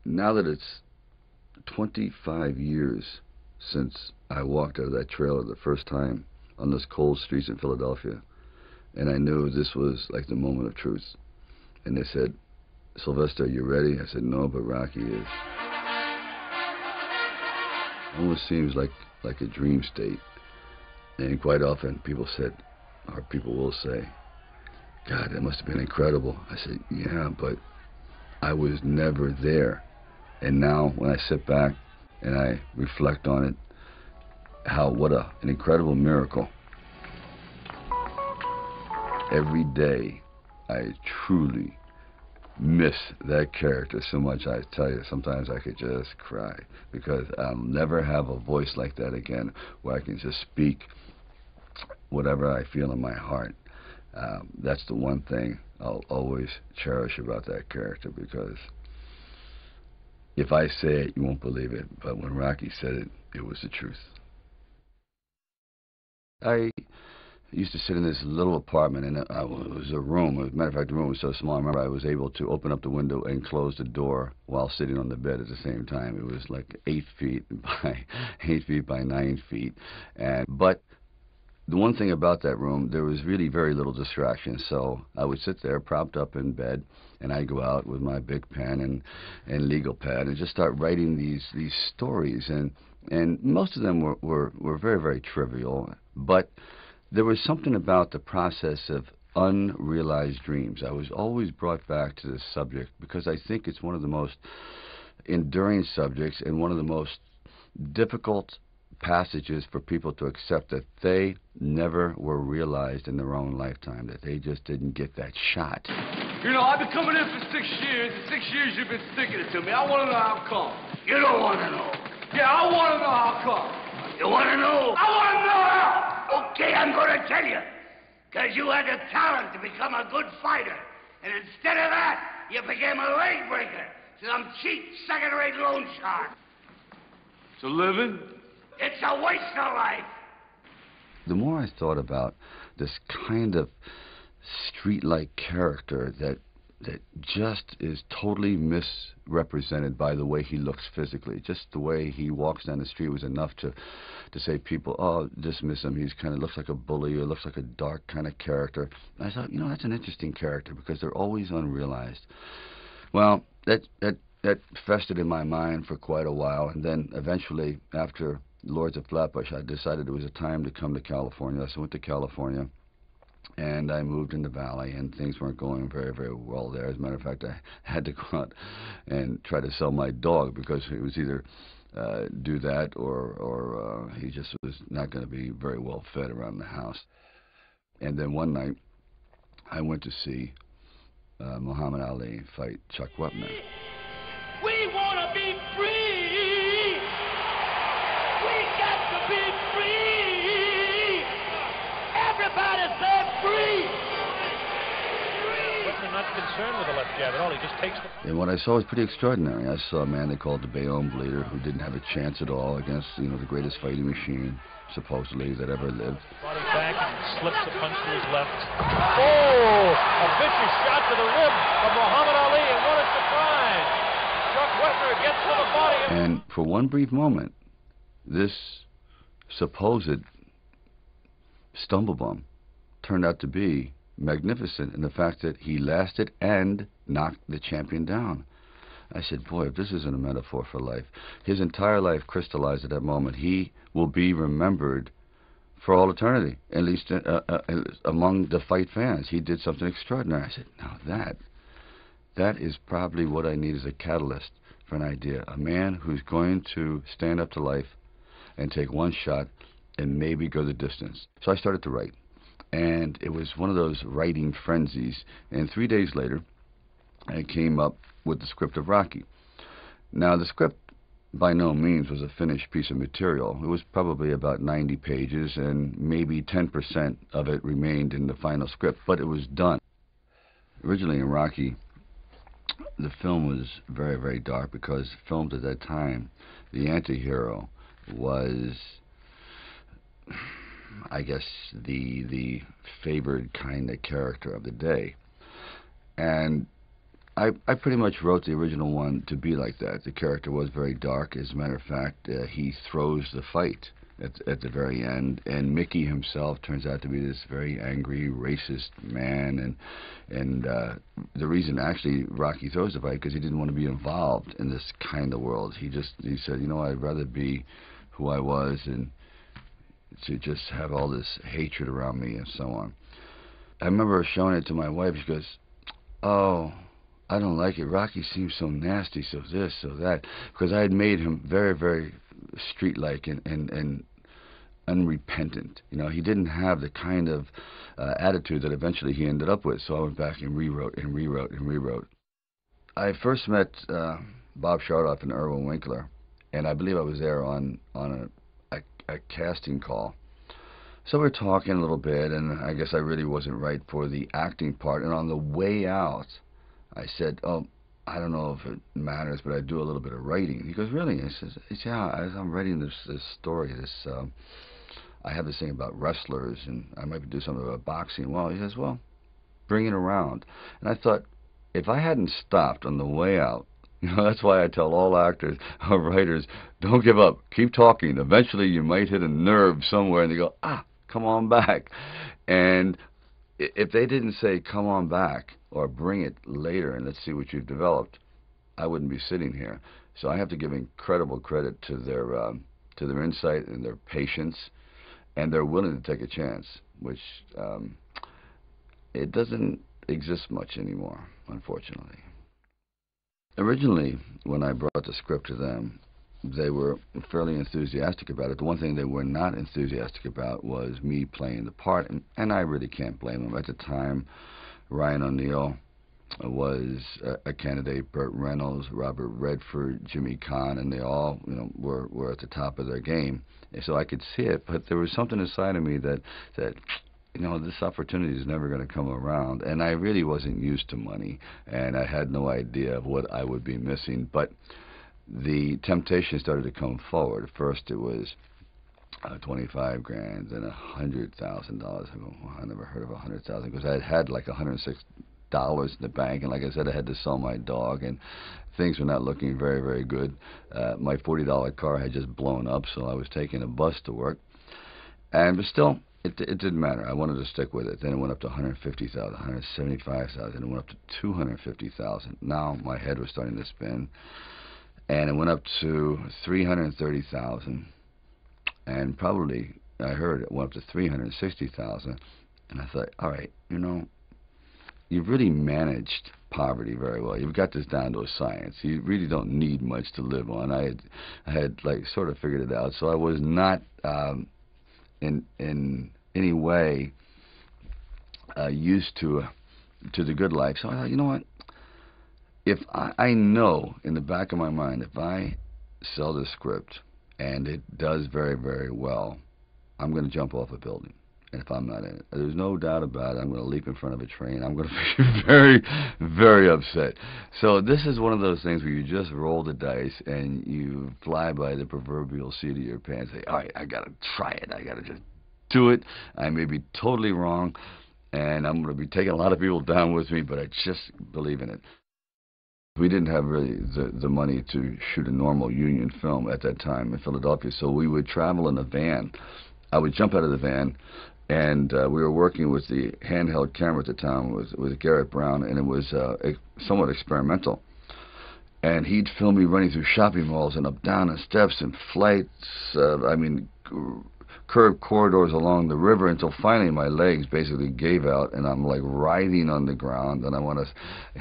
Now that it's 25 years since I walked out of that trailer the first time on those cold streets in Philadelphia, and I knew this was like the moment of truth. And they said, "Silvester, you ready?" I said, "No, but Rocky is." It almost seems like a dream state. And quite often people said, or people will say, "God, that must have been incredible." I said, "Yeah, but I was never there." And now when I sit back and I reflect on it, what an incredible miracle. Every day I truly miss that character so much. I tell you, sometimes I could just cry, because I'll never have a voice like that again, where I can just speak whatever I feel in my heart. That's the one thing I'll always cherish about that character, because if I say it, you won't believe it, but when Rocky said it, it was the truth. I used to sit in this little apartment, and it was a room. As a matter of fact, the room was so small, I remember I was able to open up the window and close the door while sitting on the bed at the same time. It was like 8 feet by 8 feet by 9 feet. But the one thing about that room, there was really very little distraction. So I would sit there propped up in bed, and I'd go out with my big pen and legal pad and just start writing these stories. And most of them were very, very trivial, but there was something about the process of unrealized dreams. I was always brought back to this subject because I think it's one of the most enduring subjects and one of the most difficult passages for people to accept, that they never were realized in their own lifetime, that they just didn't get that shot. You know, I've been coming in for 6 years. The 6 years you've been sticking it to me. I want to know how come. You don't want to know. Yeah, I want to know how come. You want to know? I want to know how. Okay, I'm going to tell you. Because you had the talent to become a good fighter. And instead of that, you became a leg breaker. Some cheap, second-rate loan shark. It's a living? It's a waste of life. The more I thought about this kind of street-like character that just is totally misrepresented by the way he looks physically. Just the way he walks down the street was enough to say people, "Oh, dismiss him. He's kind of looks like a bully, or looks like a dark kind of character." And I thought, that's an interesting character, because they're always unrealized. Well, that festered in my mind for quite a while, and then eventually, after Lords of Flatbush, I decided it was a time to come to California. So I went to California, and I moved in the valley, and things weren't going very, very well there. As a matter of fact, I had to go out and try to sell my dog, because it was either do that or he just was not going to be very well fed around the house. And then one night, I went to see Muhammad Ali fight Chuck Wepner. We want to be free! We got to be free! Everybody say free! Wepner not concerned with the left jab at all. He just takes the... And what I saw was pretty extraordinary. I saw a man they called the Bayonne Bleeder, who didn't have a chance at all against, the greatest fighting machine, supposedly, that ever lived. Body back and slips a punch to his left. Oh! A vicious shot to the rib of Muhammad Ali, and what a surprise! Chuck Wepner gets to the body. And for one brief moment, this supposed stumblebum turned out to be magnificent in the fact that he lasted and knocked the champion down. I said, boy, if this isn't a metaphor for life. His entire life crystallized at that moment. He will be remembered for all eternity, at least among the fight fans. He did something extraordinary. I said, now that is probably what I need as a catalyst for an idea. A man who's going to stand up to life and take one shot and maybe go the distance. So I started to write. And it was one of those writing frenzies. And 3 days later, I came up with the script of Rocky. Now, the script by no means was a finished piece of material. It was probably about 90 pages, and maybe 10% of it remained in the final script, but it was done. Originally in Rocky, the film was very, very dark, because filmed at that time, the anti-hero was, I guess, the favored kind of character of the day. And I pretty much wrote the original one to be like that. The character was very dark. As a matter of fact, he throws the fight at the very end, and Mickey himself turns out to be this very angry, racist man, and the reason actually Rocky throws the fight because he didn't want to be involved in this kind of world. He said, you know, I'd rather be who I was and to just have all this hatred around me and so on. I remember showing it to my wife. She goes, "Oh, I don't like it. Rocky seems so nasty, so this, so that." Because I had made him very, very street-like and unrepentant. You know, he didn't have the kind of attitude that eventually he ended up with. So I went back and rewrote and rewrote and rewrote. I first met Bob Chardoff and Irwin Winkler, and I believe I was there on a casting call. So we're talking a little bit, and I guess I really wasn't right for the acting part. And on the way out, I said, "Oh, I don't know if it matters, but I do a little bit of writing." He goes, "Really?" I says, "Yeah, I'm writing this story. I have this thing about wrestlers, and I might do something about boxing." Well, he says, "Well, bring it around." And I thought, if I hadn't stopped on the way out, you know, that's why I tell all actors or writers, don't give up. Keep talking. Eventually, you might hit a nerve somewhere, and they go, "Ah, come on back." And if they didn't say, "Come on back," or "Bring it later, and let's see what you've developed," I wouldn't be sitting here. So I have to give incredible credit to their insight and their patience, and they're willing to take a chance, which it doesn't exist much anymore, unfortunately. Originally, when I brought the script to them, they were fairly enthusiastic about it. The one thing they were not enthusiastic about was me playing the part, and I really can't blame them. At the time, Ryan O'Neal was a candidate, Burt Reynolds, Robert Redford, Jimmy Caan, and they all, you know, were at the top of their game. And so I could see it, but there was something inside of me that said, you know, this opportunity is never going to come around. And I really wasn't used to money, and I had no idea of what I would be missing. But the temptation started to come forward. First, it was 25 grand, then $100,000. I go, well, I never heard of 100,000 because I had like $106 in the bank, and like I said, I had to sell my dog, and things were not looking very, very good. My $40 car had just blown up, so I was taking a bus to work, but still, it didn't matter. I wanted to stick with it. Then it went up to 150,000, 175,000. It went up to 250,000. Now my head was starting to spin, and it went up to 330,000, and probably I heard it went up to 360,000. And I thought, all right, you know, you've really managed poverty very well. You've got this down to a science. You really don't need much to live on. I had like sort of figured it out. So I was not in any way used to the good life. So I thought, you know what? If I know in the back of my mind, if I sell this script and it does very, very well, I'm going to jump off a building. And if I'm not in it, there's no doubt about it, I'm going to leap in front of a train. I'm going to be very, very upset. So this is one of those things where you just roll the dice and you fly by the proverbial seat of your pants. Say, all right, I got to try it. I got to just do it. I may be totally wrong, and I'm going to be taking a lot of people down with me, but I just believe in it. We didn't have really the money to shoot a normal union film at that time in Philadelphia, so we would travel in a van. I would jump out of the van, and we were working with the handheld camera at the time with Garrett Brown, and it was somewhat experimental. And he'd film me running through shopping malls and up down the steps and flights, curved corridors along the river, until finally my legs basically gave out, and I'm like writhing on the ground, and I want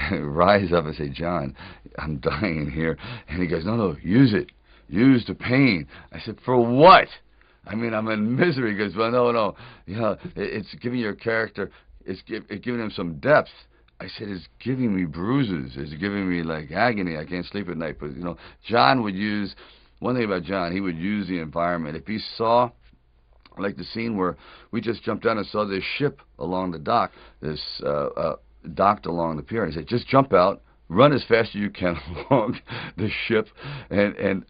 to rise up and say, "John, I'm dying here." And he goes, "No, use it. Use the pain." I said, "For what? I mean, I'm in misery." He goes, "Well, no. You know, it's giving your character, it's giving him some depth." I said, "It's giving me bruises. It's giving me like agony. I can't sleep at night." But you know, John would use, one thing about John, he would use the environment. If he saw, like the scene where we just jumped down and saw this ship along the dock, docked along the pier, and he said, "Just jump out, run as fast as you can along the ship, and